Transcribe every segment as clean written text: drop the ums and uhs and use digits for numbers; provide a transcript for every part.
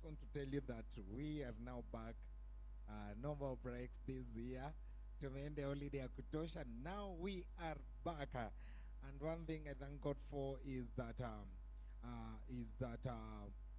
just want to tell you that we are now back. No more breaks this year. Tumeende holiday ya kutosha. Now we are back. And one thing I thank God for is that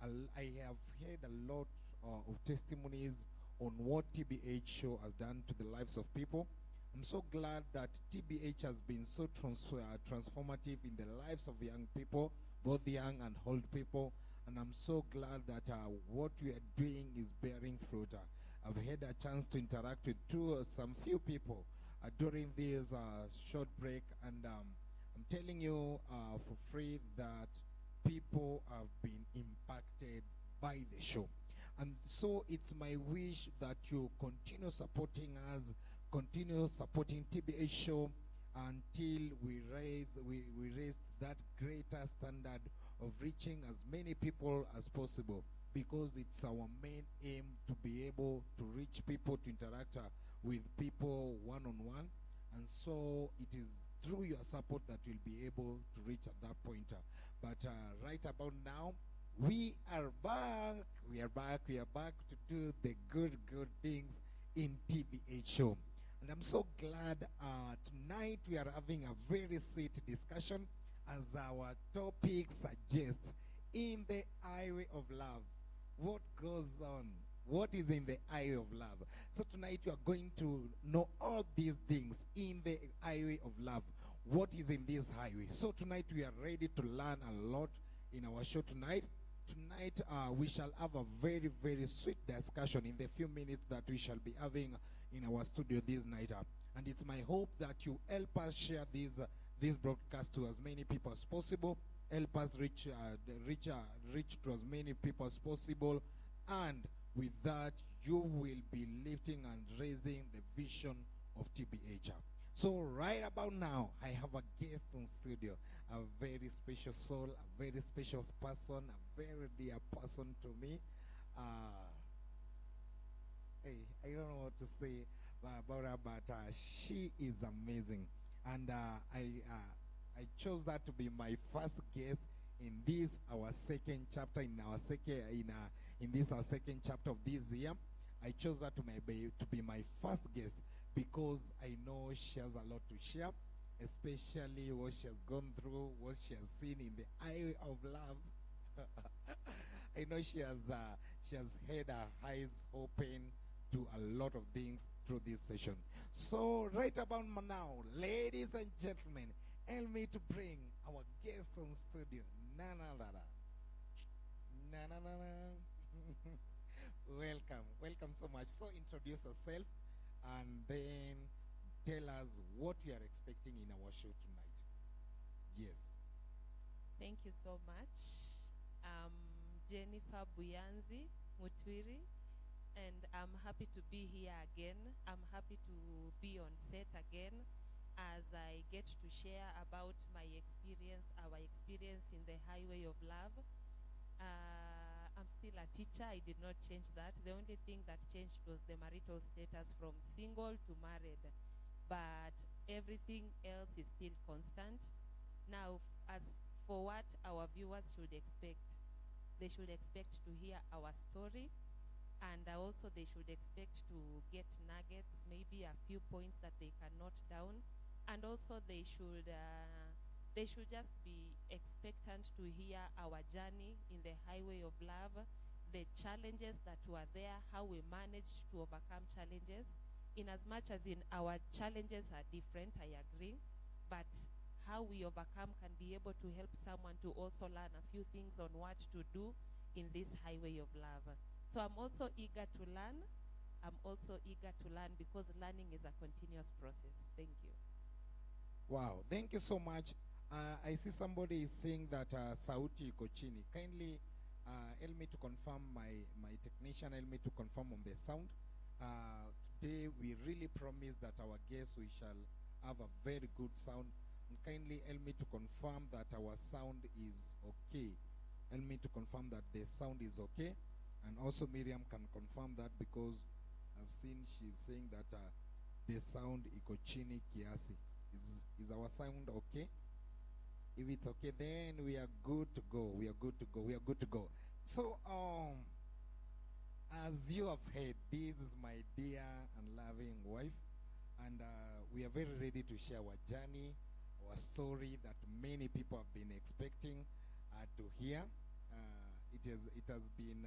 I have heard a lot of testimonies on what T.B.H show has done to the lives of people. I'm so glad that T.B.H has been so transformative in the lives of young people, both young and old people. And I'm so glad that what we are doing is bearing fruit. I've had a chance to interact with some few people during this short break, and I'm telling you for free that people have been impacted by the show. And so it's my wish that you continue supporting us, continue supporting T.B.H show until we raise that greater standard of reaching as many people as possible, because it's our main aim to be able to reach people, to interact with people one-on-one. And so it is through your support that we'll be able to reach at that point. But right about now, we are back. We are back to do the good things in T.B.H show. And I'm so glad tonight we are having a very sweet discussion, as our topic suggests, in the highway of love. What goes on? What is in the highway of love? So tonight we are going to know all these things in the highway of love. What is in this highway? So tonight we are ready to learn a lot in our show tonight. Tonight we shall have a very sweet discussion in the few minutes that we shall be having in our studio this night. And it's my hope that you help us share this broadcast to as many people as possible. Help us reach to as many people as possible. And with that, you will be lifting and raising the vision of T.B.H. So right about now, I have a guest in studio, a very special soul, a very special person, a very dear person to me. Hey, I don't know what to say about her, but she is amazing. And I chose her to be my first guest in this our second chapter in our second chapter of this year. I chose her to be my first guest because I know she has a lot to share, especially what she has gone through, what she has seen in the highway of love. I know she has had her eyes open to a lot of things through this session. So right about now, ladies and gentlemen, help me to bring our guest on studio. Welcome so much. So introduce yourself and then tell us what you are expecting in our show tonight. Yes. Thank you so much. I'm Jennifer Buyanzi Mutwiri, and I'm happy to be here again. I'm happy to be on set again as I get to share about my experience, our experience in the highway of love. I'm still a teacher. I did not change that. The only thing that changed was the marital status from single to married. But everything else is still constant. Now, as for what our viewers should expect, they should expect to hear our story. And also they should expect to get nuggets, maybe a few points that they can note down. And also they should just be expectant to hear our journey in the highway of love, the challenges that were there, how we managed to overcome challenges. In as much as in our challenges are different, I agree, but how we overcome can be able to help someone to also learn a few things on what to do in this highway of love. So I'm also eager to learn. I'm also eager to learn because learning is a continuous process. Thank you. Wow, thank you so much. I see somebody is saying that sauti iko chini. Kindly help me to confirm, my technician, help me to confirm on the sound. Today we really promise that our guests, we shall have a very good sound. And kindly help me to confirm that our sound is okay. Help me to confirm that the sound is okay. And also Miriam can confirm that, because I've seen she's saying that the sound iko chini kiasi. Is our sound okay? If it's okay, then we are good to go. We are good to go. So as you have heard, this is my dear and loving wife, and we are very ready to share our journey, our story that many people have been expecting to hear. It has been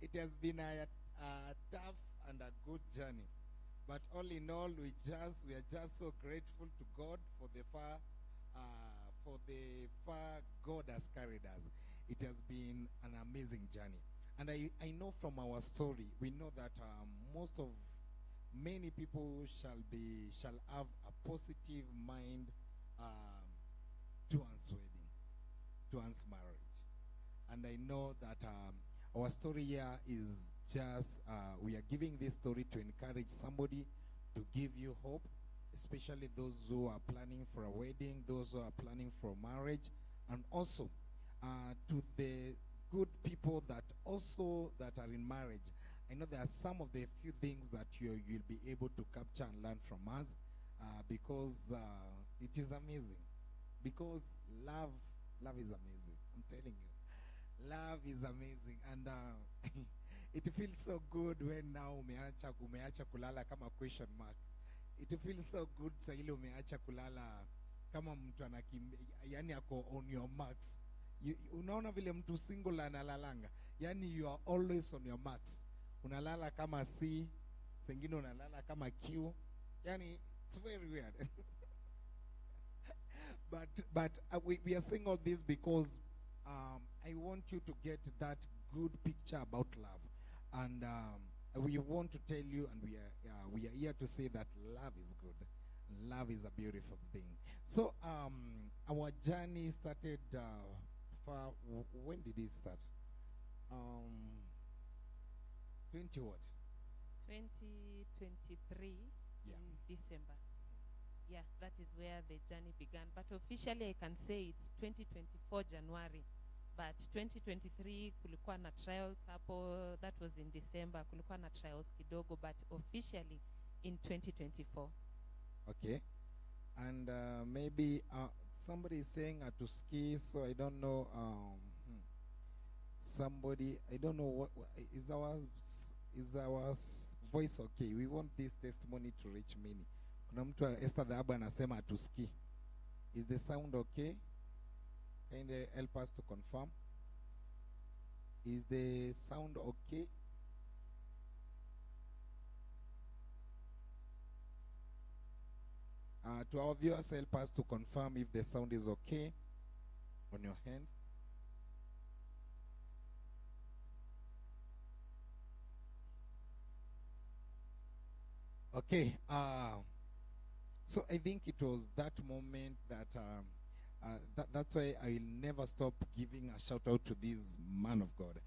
it has been a tough and a good journey, but all in all, we are just so grateful to God for the far God has carried us. It has been an amazing journey. And I know from our story, we know that many people shall have a positive mind to Anne's wedding, to Anne's marriage. And I know that our story here is just, we are giving this story to encourage somebody, to give you hope, especially those who are planning for a wedding, those who are planning for marriage, and also to the good people that are in marriage. I know there are some of the few things that you'll be able to capture and learn from us, because it is amazing. Because love is amazing. I'm telling you, love is amazing, and it feels so good when now umeacha kulala kama question mark. It feels so good sa ile umeacha kulala kama mtu yani ako on your marks. Unaona vile mtu single analalanga, yani you are always on your marks. Unalala kama C, sengine unalala kama Q. Yani it's very weird. but we are saying all this because I want you to get that good picture about love, and we want to tell you, and we are here to say that love is good. Love is a beautiful thing. So our journey started. When did it start? 20 what? 2023 Yeah. in December. Yeah, that is where the journey began. But officially I can say it's 2024 January. But 2023 kulikuwa na trials hapo, that was in December. Kulikuwa na trials kidogo, but officially in 2024. Okay. And maybe somebody is saying to ski, so I don't know. Somebody, I don't know what is our voice okay? We want this testimony to reach many. Kuna mtu Esther Dhahabu anasema to ski. Is the sound okay? Can you help us to confirm? Is the sound okay? To our viewers, help us to confirm if the sound is okay on your hand. Okay. So I think it was that moment that that's why I will never stop giving a shout out to this man of God.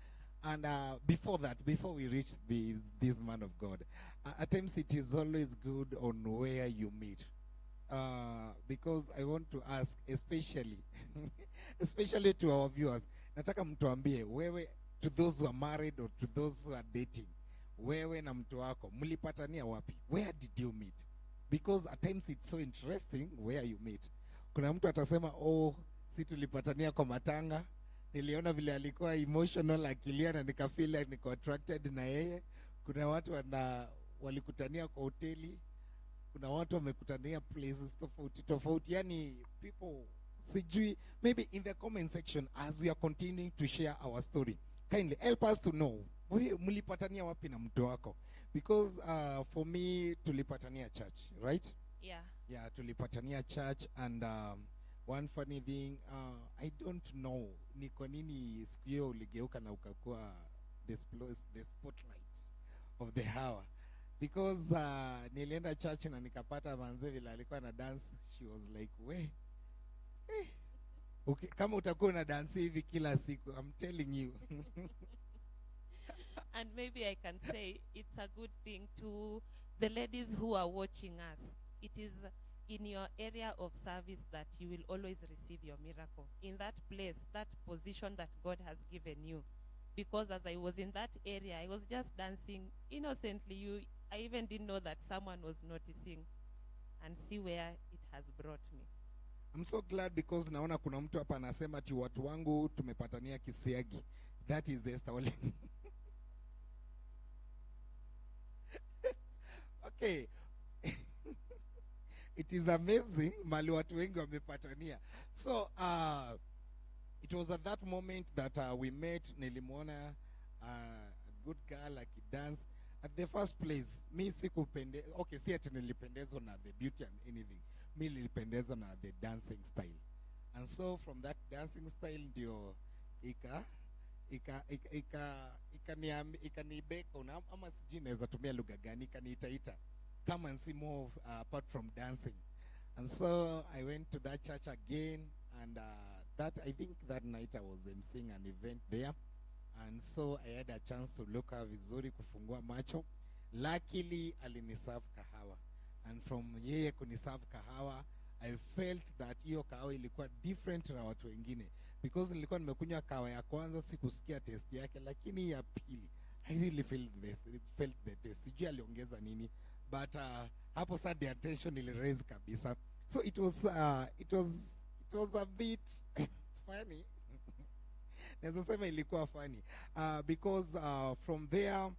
And before we reach this man of God, at times it is always good on where you meet. Because I want to ask, especially to our viewers, nataka mtuambie, wewe, to those who are married or to those who are dating, wewe na mtu wako, mlipatania wapi? Where did you meet? Because at times it's so interesting where you meet. Kuna mtu atasema, si tulipatania kwa matanga, niliona vile alikuwa emotional, akilia na nikafeel like niko attracted na yeye. Kuna watu walikutania kwa hoteli, kuna watu wamekutania places tofauti. Yani people, sijui, maybe in the comment section as we are continuing to share our story, kindly help us to know, mlipatania wapi na mtu wako? Because for me, tulipatania church, right? Yeah, tulipatania church, and one funny thing, I don't know, ni kwa nini siku hiyo uligeuka na ukakuwa the spotlight of the hour. Because nilienda church na nikapata manze vile alikuwa na dance, she was like, okay, kama utakuwa na dance hivi kila siku, I'm telling you. And maybe I can say it's a good thing to the ladies who are watching us. It is in your area of service that you will always receive your miracle. In that place, that position that God has given you. Because as I was in that area, I was just dancing innocently. I even didn't know that someone was noticing, and see where it has brought me. I'm so glad because naona kuna mtu hapa anasema ati watu wangu tumepatania Kisiagi. That is Esther Ole. Okay. It is amazing mali watu wengi wamepatania. So it was at that moment that we met. Nilimwona a good girl akidance. At the first place, mi sikupende, okay, si ati nilipendezwa na the beauty and anything. Mi nilipendezwa na the dancing style. And so from that dancing style ndio ikanibeka ama sijui naweza tumia lugha gani, ikaniitaita come and see more apart from dancing. And so I went to that church again, and I think that night I was emceeing an event there. And so I had a chance to look her vizuri, kufungua macho. Luckily aliniserve kahawa, and from yeye kuniserve kahawa I felt that hiyo kahawa ilikuwa different na watu wengine, because nilikuwa nimekunywa kahawa ya kwanza sikusikia taste yake, lakini ya pili I really felt the taste. Sijui aliongeza nini, but hapo sasa the attention ili raise kabisa. So it was a bit funny. Naweza sema ilikuwa funny because from there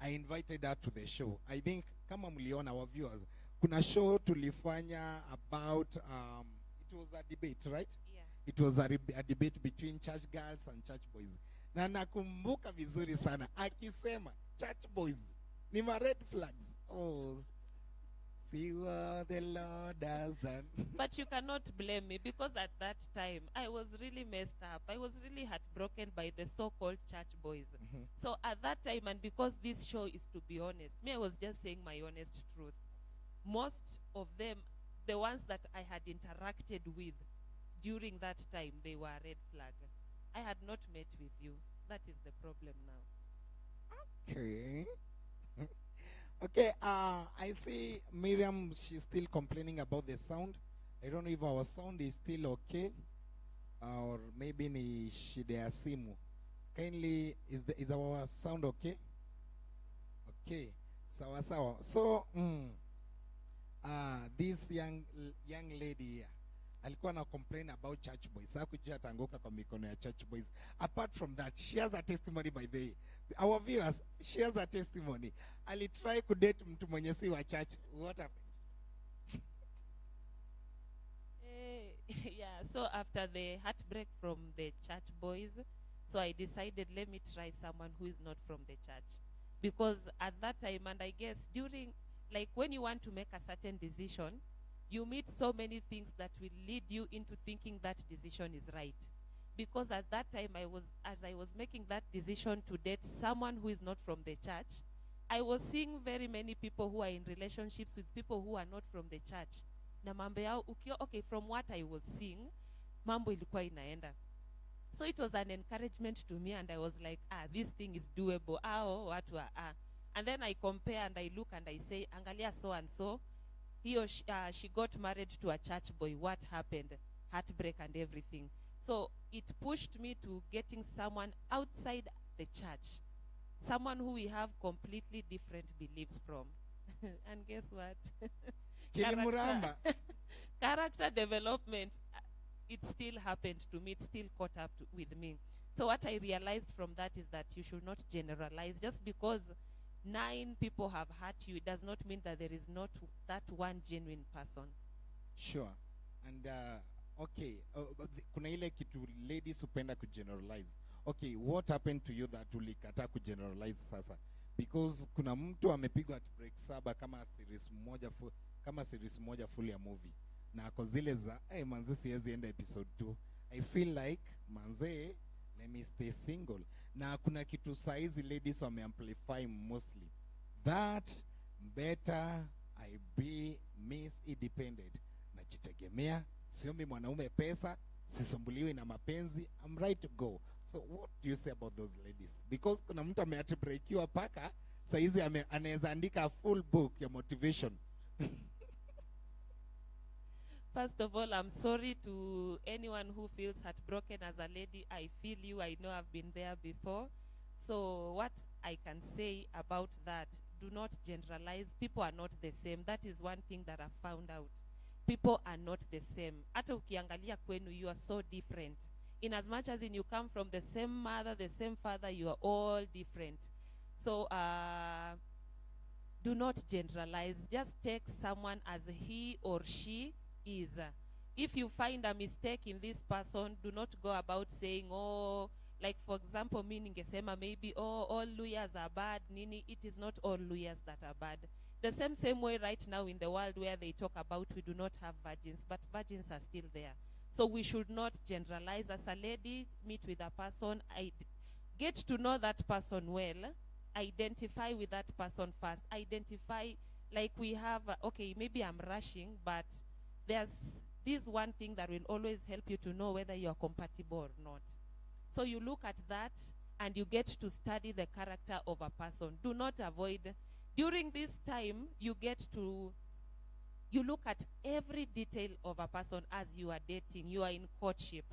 I invited her to the show. I think kama mliona our viewers, kuna show tulifanya about it was a debate, right? Yeah. It was a debate between church girls and church boys. Na nakumbuka vizuri sana akisema church boys ni ma red flags. Oh, see what the Lord has done. But you cannot blame me, because at that time I was really messed up. I was really heartbroken by the so-called church boys. Mm-hmm. So at that time, and because this show is to be honest, me, I was just saying my honest truth. Most of them, the ones that I had interacted with during that time, they were red flag. I had not met with you. That is the problem now. Okay. Okay, I see Miriam, she's still complaining about the sound. I don't know if our sound is still okay, or maybe ni shida ya simu. Kindly, is our sound okay? Okay, sawa sawa. So, this young lady here, alikuwa na complain about church boys. Hakujua atanguka kwa mikono ya church boys. Apart from that, she has a testimony, by the way. Our viewers, she has a testimony. Alitry kudate mtu mwenye si wa church. What happened? Yeah, so after the heartbreak from the church boys, so I decided, let me try someone who is not from the church. Because at that time, and I guess during, like when you want to make a certain decision, you meet so many things that will lead you into thinking that decision is right. Because at that time, as I was making that decision to date someone who is not from the church, I was seeing very many people who are in relationships with people who are not from the church. Na mambo yao, okay, from what I was seeing, mambo ilikuwa inaenda. So it was an encouragement to me, and I was like, this thing is doable. Watu wa. And then I compare and I look and I say, angalia so and so, he or she got married to a church boy. What happened? Heartbreak and everything. So it pushed me to getting someone outside the church, someone who we have completely different beliefs from. And guess what? Character development, it still happened to me. It still caught up with me. So what I realized from that is that you should not generalize. Just because 9 people have hurt you, it does not mean that there is not that one genuine person. Sure. And okay, kuna ile kitu ladies hupenda kugeneralize. Okay, what happened to you that ulikata kugeneralize sasa? Because kuna mtu amepigwa break 7 kama series moja full ya movie. Na ako zile za, manze siwezi enda episode 2. I feel like, manze, let me stay single. Na kuna kitu saizi ladies wameamplify mostly. That better I be Miss Independent. Najitegemea, siombi mwanaume pesa, sisumbuliwi na mapenzi, I'm right to go. So what do you say about those ladies? Because kuna mtu ameatibreakiwa paka, saizi anaweza andika full book ya motivation. First of all, I'm sorry to anyone who feels heartbroken as a lady. I feel you. I know I've been there before. So what I can say about that, do not generalize. People are not the same. That is one thing that I've found out. People are not the same. Hata ukiangalia kwenu, you are so different. In as much as you come from the same mother, the same father, you are all different. So do not generalize. Just take someone as he or she is. If you find a mistake in this person, do not go about saying, oh, like for example, me ningesema maybe, oh, all lawyers are bad, nini. It is not all lawyers that are bad. The same way right now in the world where they talk about we do not have virgins, but virgins are still there. So we should not generalize. As a lady, meet with a person, get to know that person well, identify with that person first. Identify, like we have, okay, maybe I'm rushing, but there's this one thing that will always help you to know whether you are compatible or not. So you look at that and you get to study the character of a person. Do not avoid. During this time, you look at every detail of a person as you are dating. You are in courtship.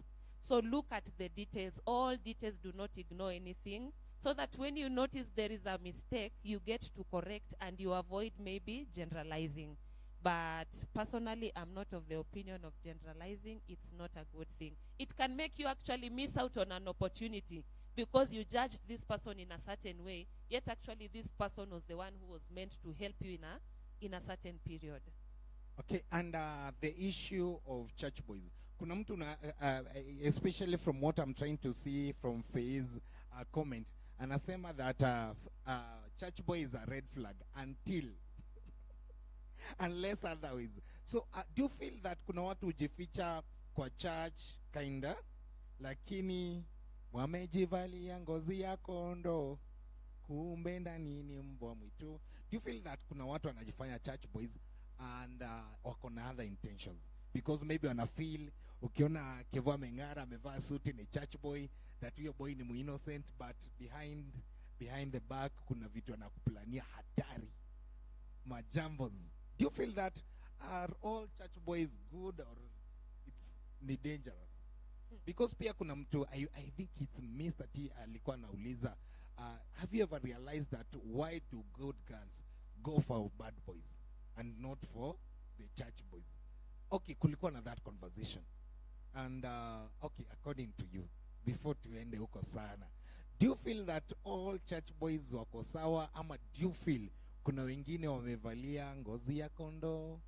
So look at the details. All details, do not ignore anything. So that when you notice there is a mistake, you get to correct and you avoid maybe generalizing. But personally, I'm not of the opinion of generalizing. It's not a good thing. It can make you actually miss out on an opportunity because you judged this person in a certain way, yet actually this person was the one who was meant to help you in a certain period. Okay, and the issue of church boys. Kuna mtu especially from what I'm trying to see from Faye's comment, anasema that church boy is a red flag unless otherwise. So do you feel that kuna watu hujificha kwa church kinda, lakini wamejivalia ngozi ya kondo kumbe ndani ni mbwa mwitu? Do you feel that kuna watu wanajifanya church boys and wako na other intentions? Because maybe wana feel ukiona Kevo ameng'ara amevaa suti ni church boy, that huyo boy ni innocent, but behind the back kuna vitu anakuplania hatari, majambos. Do you feel that are all church boys good or it's ni dangerous? Because pia kuna mtu, I think it's Mr. T alikuwa anauliza, have you ever realized that why do good girls go for bad boys and not for the church boys? Okay, kulikuwa na that conversation. And okay, according to you, before tuende huko sana, do you feel that all church boys wako sawa, ama do you feel kuna wengine wamevalia ngozi ya kondo?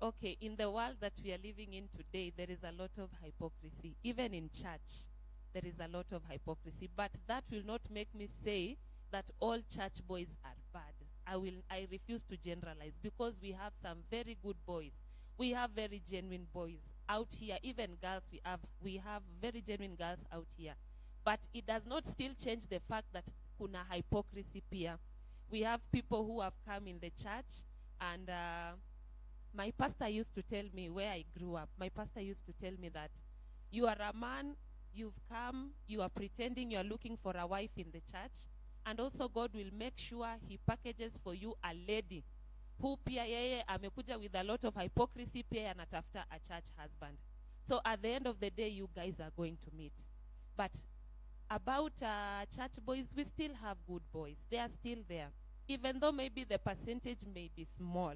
Okay, in the world that we are living in today, there is a lot of hypocrisy. Even in church, there is a lot of hypocrisy. But that will not make me say that all church boys are bad. I refuse to generalize, because we have some very good boys. We have very genuine boys out here. Even girls, we have very genuine girls out here. But it does not still change the fact that kuna hypocrisy pia. We have people who have come in the church, and my pastor used to tell me where I grew up. My pastor used to tell me that you are a man, you've come, you are pretending you are looking for a wife in the church, and also God will make sure he packages for you a lady who pia yeye amekuja with a lot of hypocrisy, pia anatafuta a church husband. So at the end of the day, you guys are going to meet. But about church boys, we still have good boys. They are still there. Even though maybe the percentage may be small,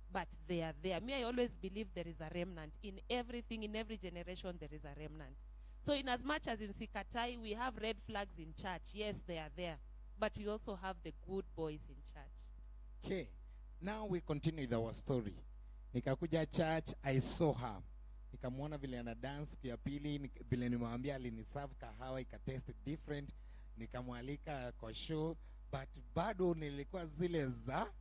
but they are there. Me, I always believe there is a remnant. In everything, in every generation, there is a remnant. So in as much as in Sikatai, we have red flags in church. Yes, they are there. But we also have the good boys in church. Okay. Now we continue with our story. Nikakuja church, I saw her. Nikamwona vile ana dance kia pili, vile nimwambia aliniserve kahawa ikataste different. Nikamwalika kwa show, but bado nilikuwa zile za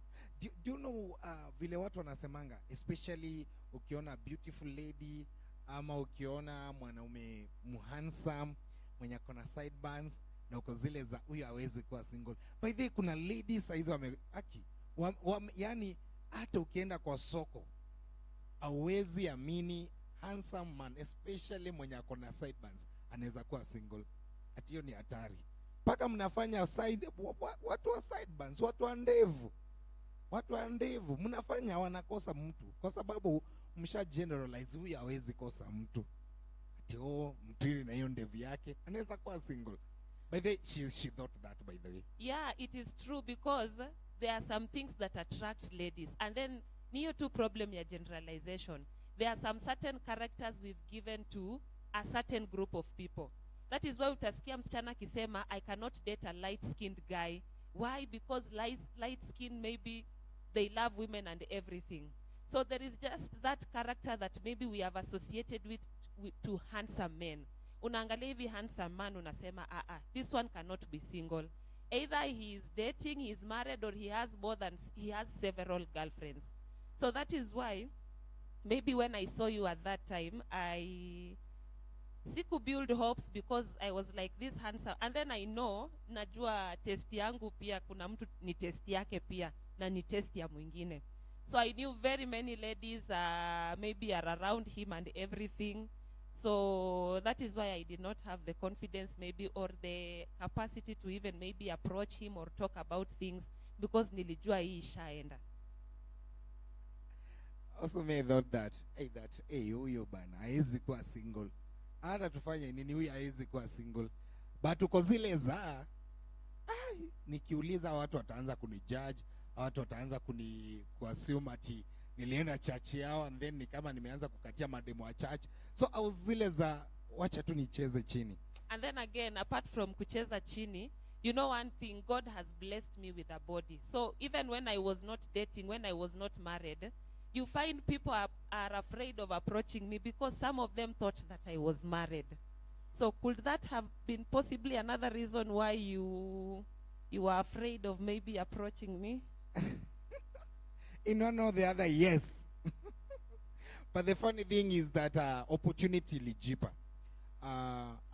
do you know vile watu wanasemanga, especially ukiona beautiful lady ama ukiona mwanaume handsome mwenye akona sideburns na uko zile za huyu hawezi kuwa single. By the way, kuna ladies hizo yani hata ukienda kwa soko hauwezi amini handsome man, especially mwenye akona sideburns, anaweza kuwa single. Ati hiyo ni hatari. Paka mnafanya watu wa sideburns, watu wa ndevu mnafanya wanakosa mtu, kwa sababu msha generalize huyu hawezi kosa mtu. Ati mtili na hiyo ndevu yake anaweza kuwa single. By the way, she thought that, by the way. Yeah, it is true, because there are some things that attract ladies. And then, niyo tu problem ya generalization. There are some certain characters we've given to a certain group of people. That is why utasikia msichana kisema, I cannot date a light-skinned guy Why? Because light skin, maybe they love women and everything. So there is just that character that maybe we have associated with to handsome men. Unaangalia hivi handsome man, unasema this one cannot be single. Either he is dating, he is married, or he has several girlfriends. So that is why maybe when I saw you at that time, I siku build hopes, because I was like this handsome. And then I know, najua test yangu pia, kuna mtu ni test yake pia, na ni test ya mwingine. So I knew very many ladies maybe are around him and everything. So that is why I did not have the confidence maybe, or the capacity to even maybe approach him or talk about things, because nilijua hii ishaenda. Also may thought that huyo bana haizi kuwa single. Hata tufanye nini, huyu haizi kuwa single. But uko zile za nikiuliza watu wataanza kunijudge, watu wataanza kuassume ati nilienda church yao, and then ni kama nimeanza kukatia mademo wa church. So au zile za wacha tu nicheze chini. And then again, apart from kucheza chini, you know one thing, God has blessed me with a body. So even when I was not dating, when I was not married, you find people are afraid of approaching me because some of them thought that I was married. So could that have been possibly another reason why you were afraid of maybe approaching me? In one or the other, yes. But the funny thing is that opportunity lijipa.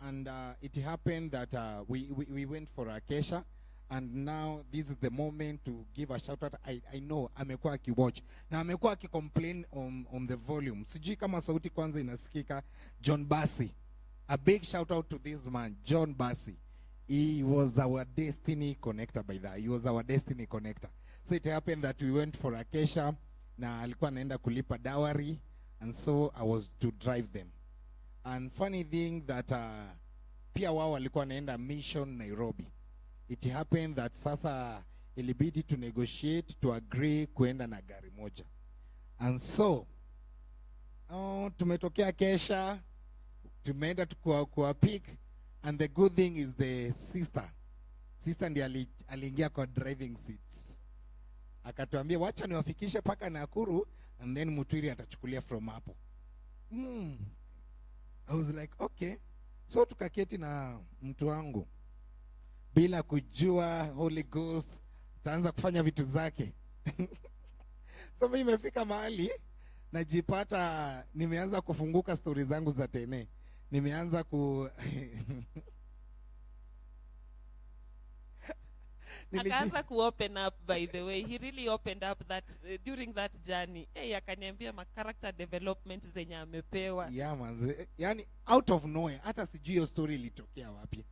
And it happened that we went for a kesha. And now this is the moment to give a shout out. I know amekuwa akiwatch na amekuwa akicomplain on the volume. Sijui kama sauti kwanza inasikika. John Bassi, a big shout out to this man, John Bassi. He was our destiny connector by that. He was our destiny connector. So it happened that we went for a kesha na alikuwa anaenda kulipa dowry, and so I was to drive them. And funny thing that pia wao walikuwa naenda mission Nairobi. It happened that sasa ilibidi to negotiate, to agree kuenda na gari moja. And so tumetokea kesha, tumeenda kwa pick, and the good thing is the sister ndiye aliingia kwa driving seat. Akatuambia wacha niwafikishe paka Nakuru, and then Mutwiri atachukulia from hapo. I was like, okay. So tukaketi na mtu wangu bila kujua Holy Ghost taanza kufanya vitu zake. So mimi nimefika mahali najipata nimeanza kufunguka stories zangu za tene. Nimeanza akaanza ku open up. By the way, he really opened up that during that journey. Akaniambia ma character development zenye amepewa. Yeah manze, yani out of nowhere, hata sijui hiyo story ilitokea wapi.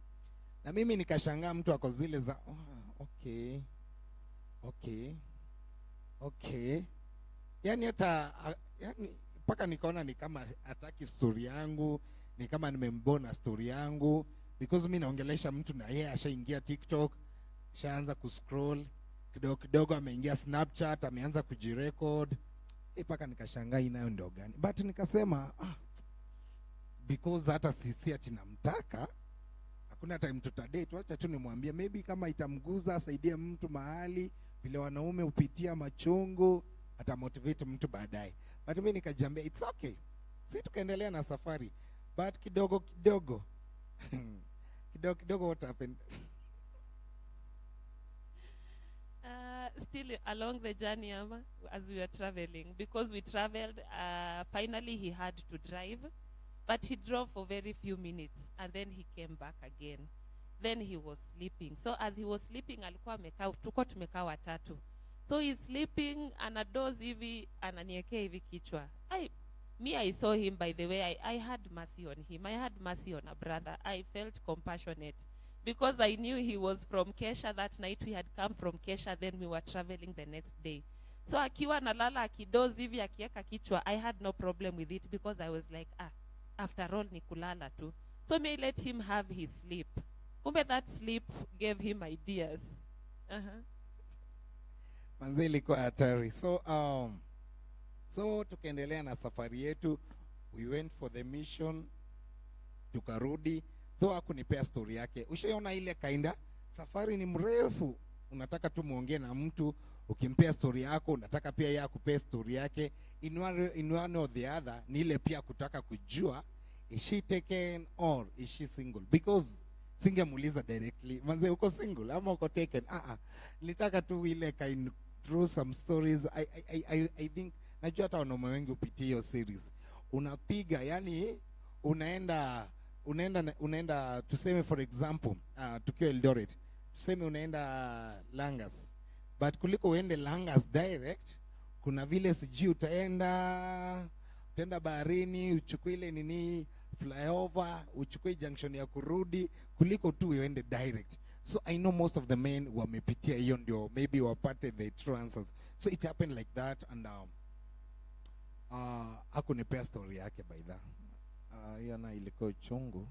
Na mimi nikashangaa mtu ako zile za okay. Yani hata yani mpaka nikaona ni kama hataki story yangu, ni kama nimembona story yangu, because mimi naongelesha mtu na yeye ashaingia TikTok, shaanza kuscroll, kidogo ameingia Snapchat, ameanza kujirecord. Mpaka nikashangaa inayo ndio gani. But nikasema because hata sisi ati namtaka, hakuna time tutadate, wacha tu nimwambie maybe kama itamguza asaidie mtu mahali, vile wanaume upitia machungu, atamotivate mtu baadaye. But mimi nikajambia it's okay. Si tukaendelea na safari. But kidogo what happened? Still along the journey, as we were traveling, because we traveled, finally he had to drive, but he drove for very few minutes, and then he came back again. Then he was sleeping. So as he was sleeping, tulikuwa tumekaa watatu. So he's sleeping, anadoze hivi, ananiekea hivi kichwa. I saw him, by the way, I had mercy on him. I had mercy on a brother. I felt compassionate, because I knew he was from Kesha that night. We had come from Kesha, then we were traveling the next day. So akiwa nalala akidozi hivi akieka kichwa, I had no problem with it, because I was like, after all ni kulala tu. So may let him have his sleep. Kumbe that sleep gave him ideas. Manze ilikuwa hatari. So tukaendelea na safari yetu. We went for the mission. Tukarudi. Though hakunipea story yake. Ushaona ile kainda, safari ni mrefu. unataka tu muongee na mtu, ukimpea story yako unataka pia yeye akupee story yake. In one or the other ni ile pia kutaka kujua is she taken or is she single, because singemuuliza directly manze uko single ama uko taken. Nilitaka tu ile kind through some stories. I think najua hata wanaume wengi upitia hiyo series. Unapiga yani unaenda tuseme for example tukiwa Eldoret, tuseme unaenda Langas, but kuliko uende Langas direct, kuna vile sijui utaenda baharini, uchukue ile nini flyover, uchukue junction ya kurudi, kuliko tu uende direct. So I know most of the men wamepitia hiyo, ndio maybe wapate the true answers. So it happened like that, and hakunipea story yake by that. Yana ilikuwa chungu.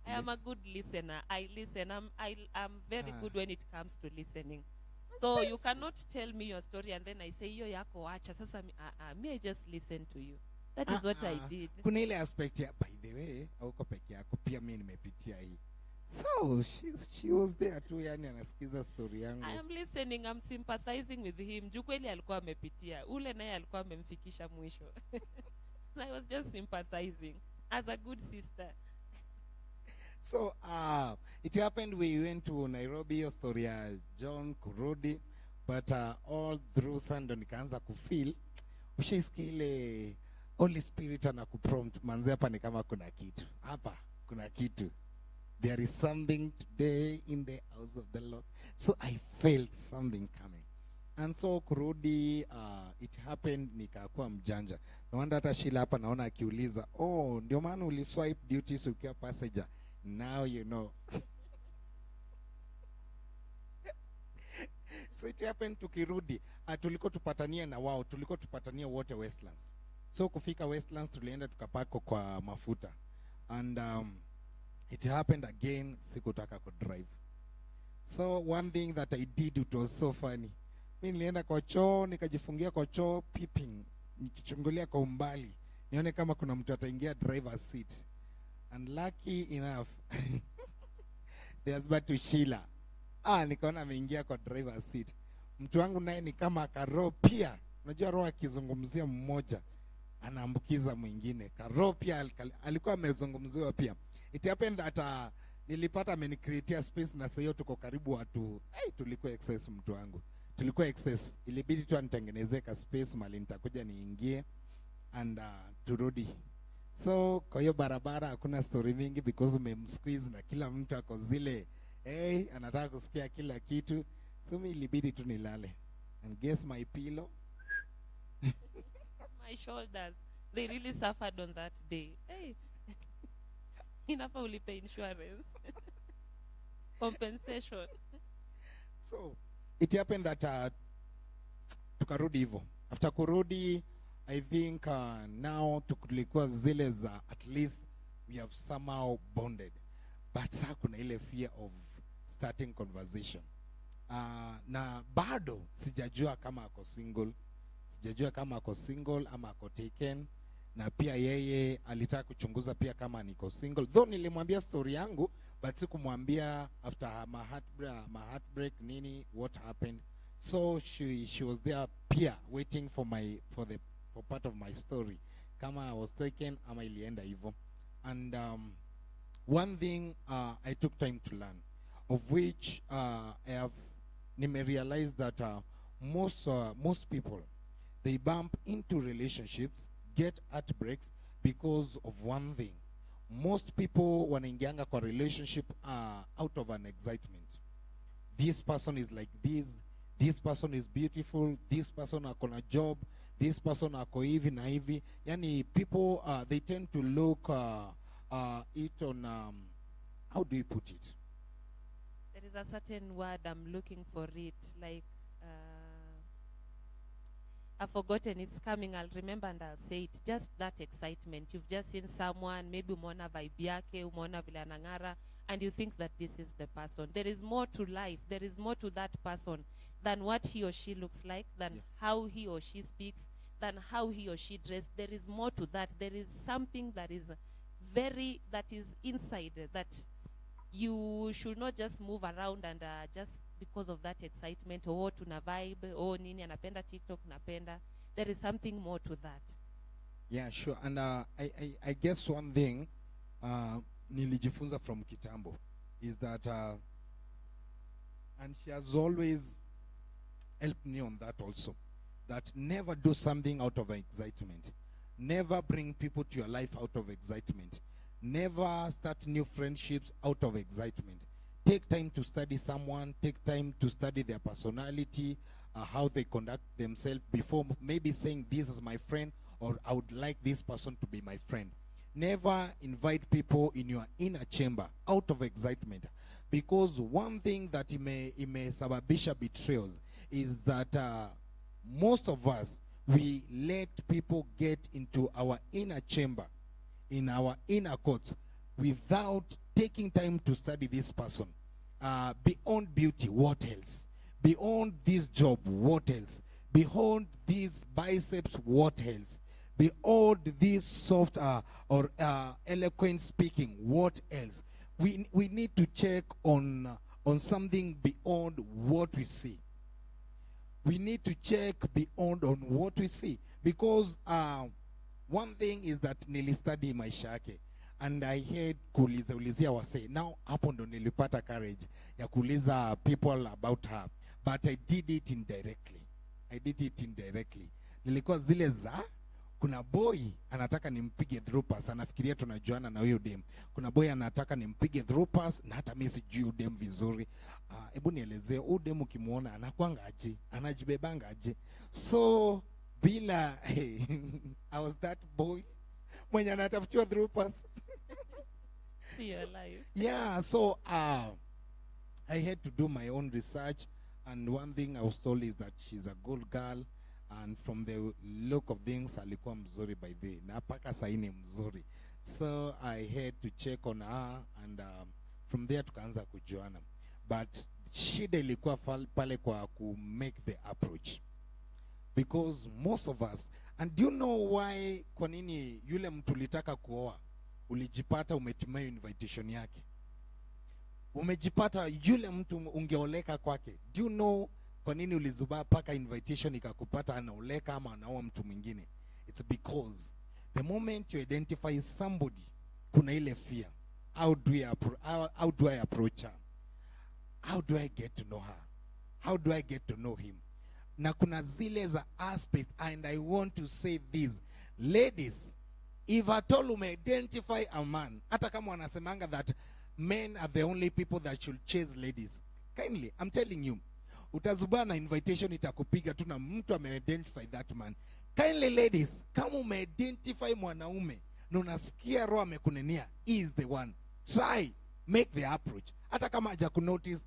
I am a good listener. I listen. I'm very good when it comes to listening. So you cannot tell me your story and then I say yo yako acha. Sasa me I just listen to you. That is what I did. Kuna ile aspect ya by the way, hauko peke yako, pia mimi nimepitia hii. So she was there too, yani anasikiza story yangu. I am listening, I'm sympathizing with him. Juu kweli alikuwa amepitia. Ule naye alikuwa amemfikisha mwisho. I was just sympathizing as a good sister. So it happened we went to Nairobi, hiyo story ya John kurudi, but all through Sunday nikaanza kufeel ushaisikia ile Holy Spirit anakuprompt manze, hapa ni kama kuna kitu. Hapa kuna kitu. There is something today in the house of the Lord. So I felt something coming. And so kurudi, it happened, nikakuwa mjanja. No wonder hata Sheila hapa naona akiuliza, ndio maana uliswipe duties ukiwa passenger. Now you know. So it happened tukirudi. Tuliko tupatania na wao, tuliko tupatania wote Westlands. So kufika Westlands tulienda tukapako kwa mafuta. And it happened again, sikutaka kudrive. So one thing that I did, it was so funny. Mimi nilienda kwa choo, nikajifungia kwa choo, peeping, nikichungulia kwa umbali, nione kama kuna mtu ataingia driver's seat. And lucky enough, there's but to Sheila. Nikaona ameingia kwa driver's seat. Mtu wangu naye ni kama karo pia. Unajua roho akizungumzia mmoja anaambukiza mwingine. Karo pia alikuwa amezungumziwa pia. It happened that nilipata amenicreatea space, na sasa tuko karibu watu. Tulikuwa excess mtu wangu. Tulikuwa excess. Ilibidi tu anitengenezee ka space mali nitakuja niingie and turudi. So kwa hiyo barabara hakuna story mingi because umemsqueeze na kila mtu ako zile anataka kusikia kila kitu. So mimi ilibidi tu nilale. And guess my pillow? My shoulders, they really suffered on that day. Inafaa ulipe insurance. Compensation. So it happened that tukarudi hivyo. After kurudi, I think now tulikuwa zile za at least we have somehow bonded. But sasa kuna ile fear of starting conversation. Na bado sijajua kama ako single. Sijajua kama ako single ama ako taken. Na pia yeye alitaka kuchunguza pia kama niko single. Though nilimwambia story yangu, but sikumwambia after my heartbreak nini, what happened. So she was there pia waiting for part of my story. Kama I was taken ama ilienda hivyo. And one thing I took time to learn, of which realized that most people, they bump into relationships, get heartbreaks because of one thing. Most people wanaingianga kwa relationship out of an excitement. This person is like this person is beautiful, this person ako na job, this person ako hivi na hivi. Yani people they tend to look it on how do you put it? There is a certain word I'm looking for it, like I've forgotten, it's coming, I'll remember and I'll say it. Just that excitement. You've just seen someone, maybe umeona vibe yake, umeona vile anang'ara, and you think that this is the person. There is more to life. There is more to that person than what he or she looks like, than how he or she speaks, than how he or she dressed. There is more to that. There is something that is that is inside, that you should not just move around and because of that excitement. Oh, tuna vibe, oh nini anapenda TikTok napenda. There is something more to that. Yeah, sure. And I guess one thing nilijifunza from Kitambo is that, and she has always helped me on that also, that never do something out of excitement. Never bring people to your life out of excitement. Never start new friendships out of excitement. Take time to study someone. Take time to study their personality, how they conduct themselves before maybe saying this is my friend or I would like this person to be my friend. Never invite people in your inner chamber out of excitement, because one thing that imesababisha betrayals is that most of us, we let people get into our inner chamber, in our inner courts, without taking time to study this person. Beyond beauty, what else? Beyond this job, what else? Beyond these biceps, what else? Beyond this soft or eloquent speaking, what else? We need to check on something beyond what we see. We need to check beyond on what we see, because one thing is that nilistudy maisha yake, and I heard ulizia wase. Now hapo ndo nilipata courage ya kuuliza people about her, but I did it indirectly. Nilikuwa zile za kuna boy anataka nimpige through pass, anafikiria tunajuana na huyo dem. Kuna boy anataka nimpige through pass na hata mimi sijui huyo dem vizuri. Hebu nielezee huyo dem ukimuona anakuanga aje, anajibebanga aje? So bila I was that boy mwenye anatafutiwa through pass. See your life. Yeah, so I had to do my own research, and one thing I was told is that she's a good girl, and from the look of things alikuwa mzuri by the na paka saini mzuri. So I had to check on her, and from there tukaanza kujuana. But shida ilikuwa pale kwa ku make the approach, because most of us, and do you know why, kwa nini yule mtu ulitaka kuoa ulijipata umetumia invitation yake? Umejipata yule mtu ungeoleka kwake. Do you know kwa nini ulizubaa paka invitation ikakupata anaoleka ama anaoa mtu mwingine? It's because the moment you identify somebody, kuna ile fear. How do I approach her? How do I get to know her? How do I get to know him? Na kuna zile za aspect, and I want to say this. Ladies, if at all identify a man, hata kama wanasemanga that men are the only people that should chase ladies, kindly, I'm telling you, utazubaa na invitation itakupiga tu na mtu ame-identify that man. Kindly ladies, kama ume-identify mwanaume na unasikia roho amekunenia, he is the one. Try, make the approach. Hata kama hajakunotice,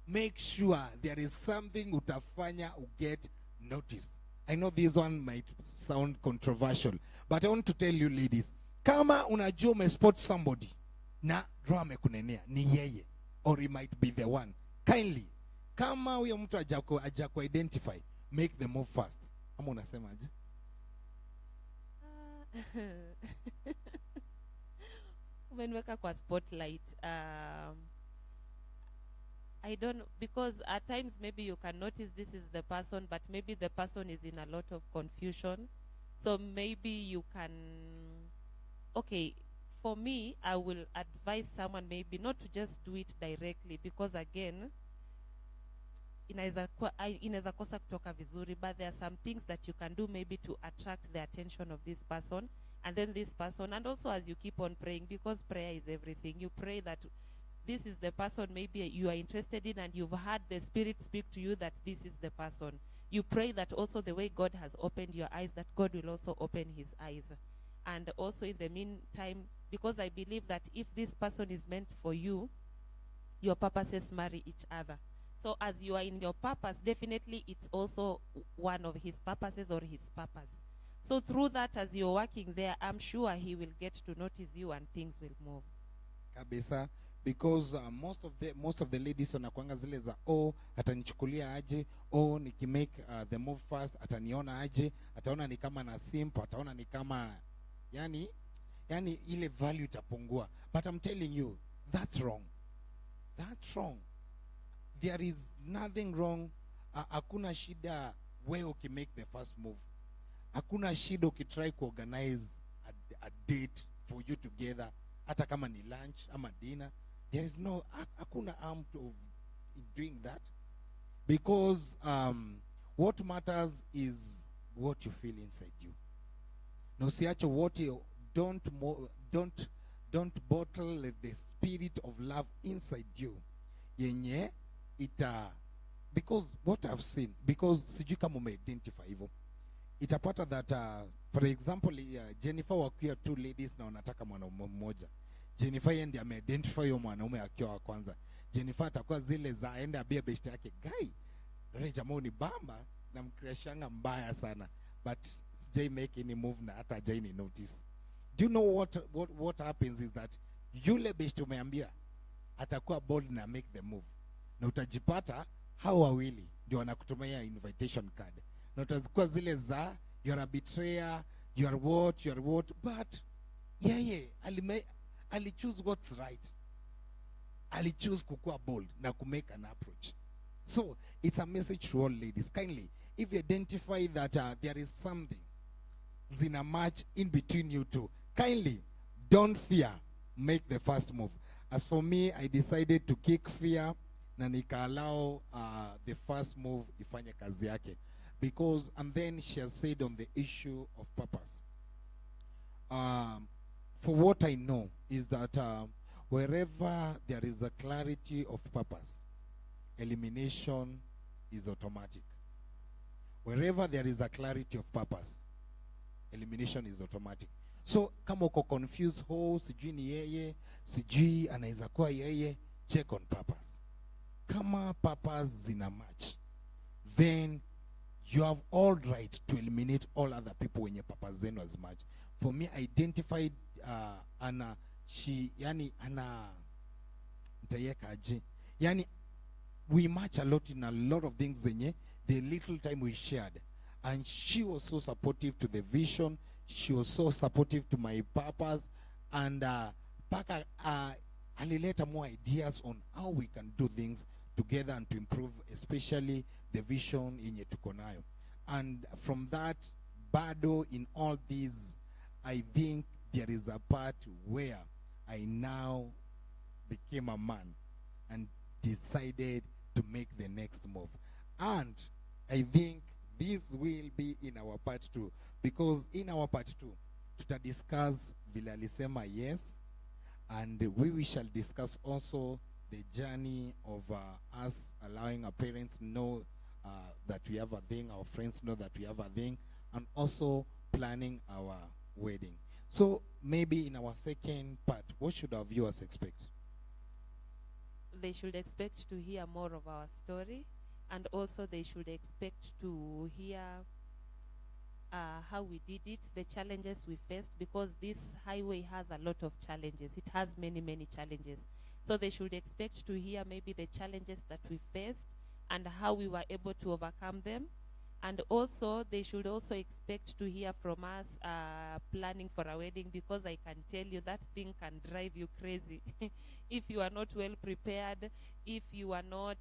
make sure there is something utafanya get noticed. I know this one might sound controversial, but I want to tell you ladies, kama unajua umespot somebody na roho amekunenea ni yeye, or he might be the one, kindly, kama huyo mtu hajaku identify, make the move fast. Ama unasemaje? Umeniweka kwa spotlight. I don't know, because at times maybe you can notice this is the person, but maybe the person is in a lot of confusion. So maybe you can, okay, for me, I will advise someone maybe not to just do it directly, because again, inaweza kosa kutoka vizuri, but there are some things that you can do maybe to attract the attention of this person, and then this person, and also as you keep on praying, because prayer is everything. You pray that this is the person maybe you are interested in, and you've heard the Spirit speak to you that this is the person. You pray that also the way God has opened your eyes, that God will also open his eyes. And also in the meantime, because I believe that if this person is meant for you, your purposes marry each other. So as you are in your purpose, definitely it's also one of his purposes or his purpose. So through that, as you're working there, I'm sure he will get to notice you and things will move. Kabisa. Because most of the ladies wanakuanga zile za atanichukulia aje, nikimake the move fast ataniona aje, ataona ni kama na simp, ataona ni kama yani ile value itapungua. But I'm telling you, that's wrong. That's wrong. there is nothing wrong. Hakuna shida wewe ukimake the first move. Hakuna shida ukitry kuorganize a date for you together, hata kama ni lunch ama dinner. There is no, hakuna harm of doing that, because what matters is what you feel inside you. No, usiache what you don't bottle the spirit of love inside you. Yenye because what I've seen, because sijui kama ume-identify hivyo, itapata that for example Jennifer wakiwa two ladies na wanataka mwanaume mmoja. Jennifer yeye ndiye ame-identify huyo mwanaume akiwa wa kwanza. Jennifer atakuwa zile za aende abia best yake, guy ndio jamaa ni bamba na mcrashanga mbaya sana, but sijai make any move na hata hajai ni notice. Do you know what happens is that yule best umeambia atakuwa bold na make the move, na utajipata hao wawili ndio wanakutumia invitation card, na utazikuwa zile za you are a betrayer, you are what, but yeye alichoose what's right. Alichoose kukua bold na kumake an approach. So it's a message to all ladies. Kindly, if you identify that there is something zina match in between you two, kindly don't fear, make the first move. As for me, I decided to kick fear na nikaallow the first move ifanye kazi yake, because, and then she has said on the issue of purpose, for what I know is that wherever there is a clarity of purpose, elimination is automatic. Wherever there is a clarity of purpose, elimination is automatic. So kama uko confused, sijui ni yeye, sijui anaweza kuwa yeye, check on purpose. Kama purpose zina match, then you have all right to eliminate all other people when your purpose zenu as match. For me, identified ana yani we match a lot in a lot of things zenye the little time we shared, and she was so supportive to the vision, she was so supportive to my purpose, and paka alileta more ideas on how we can do things together and to improve especially the vision yenye tuko nayo. And from that, bado in all these, I think there is a part where I now became a man and decided to make the next move. And I think this will be in our part 2, because in our part 2 tutadiscuss vile alisema yes, and we shall discuss also the journey of us allowing our parents know that we have a thing, our friends know that we have a thing, and also planning our wedding. So maybe in our second part, what should our viewers expect? They should expect to hear more of our story, and also they should expect to hear how we did it, the challenges we faced, because this highway has a lot of challenges. It has many, many challenges. So they should expect to hear maybe the challenges that we faced and how we were able to overcome them. And also, they should also expect to hear from us planning for a wedding, because I can tell you that thing can drive you crazy. If you are not well prepared, if you are not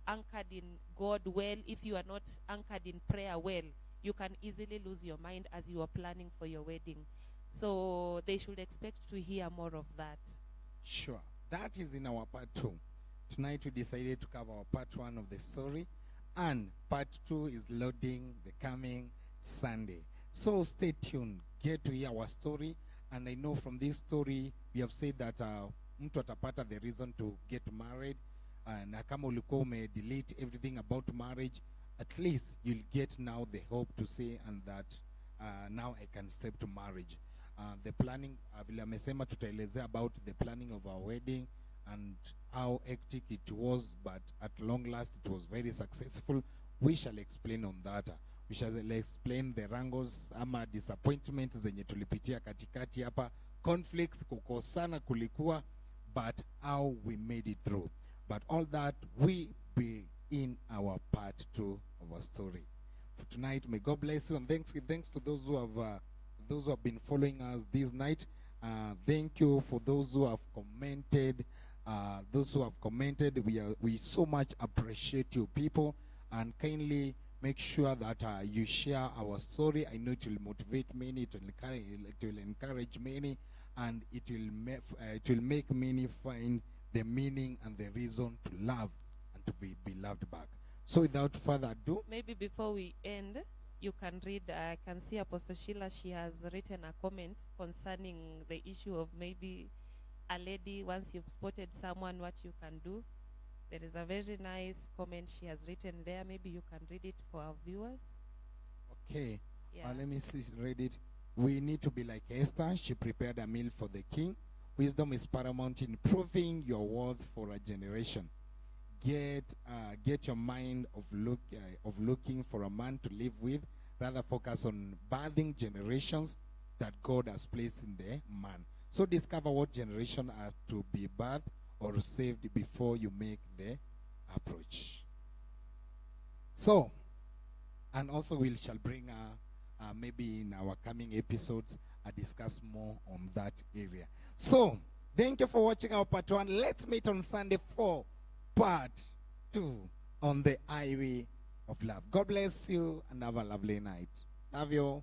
anchored in God well, if you are not anchored in prayer well, you can easily lose your mind as you are planning for your wedding. So they should expect to hear more of that. Sure. That is in our part 2. Tonight we decided to cover our part 1 of the story, and part 2 is loading the coming Sunday. So stay tuned, get to hear our story. And I know from this story, we have said that mtu atapata the reason to get married. Na kama ulikuwa ume-delete everything about marriage, at least you'll get now the hope to say, and that now I can step to marriage. The planning, vile amesema tutaelezea about the planning of our wedding and how hectic it was, but at long last it was very successful. We shall explain on that. We shall explain the wrangles ama disappointments zenye tulipitia katikati hapa, conflicts, kukosana kulikuwa, but how we made it through. But all that will be in our part 2 of our story. For tonight, may God bless you, and thanks to those who have been following us this night. Thank you for those who have commented those who have commented, we so much appreciate you people, and kindly make sure that you share our story. I know it will motivate many, it will encourage many, and it will make many find the meaning and the reason to love and to be loved back. So without further ado, Maybe before we end, you can read, I can see Apostle Sheila, she has written a comment concerning the issue of maybe a lady, once you've spotted someone, what you can do. There is a very nice comment she has written there. Maybe you can read it for our viewers. okay, Yeah. let me see, read it. We need to be like Esther. She prepared a meal for the king. Wisdom is paramount in proving your worth for a generation. Get your mind of looking for a man to live with. Rather focus on birthing generations that God has placed in the man. So discover what generation are to be birthed or saved before you make the approach. So, and also we shall bring maybe in our coming episodes discuss more on that area. So, thank you for watching our part 1. Let's meet on Sunday for part 2 on the highway of love. God bless you and have a lovely night. Love you.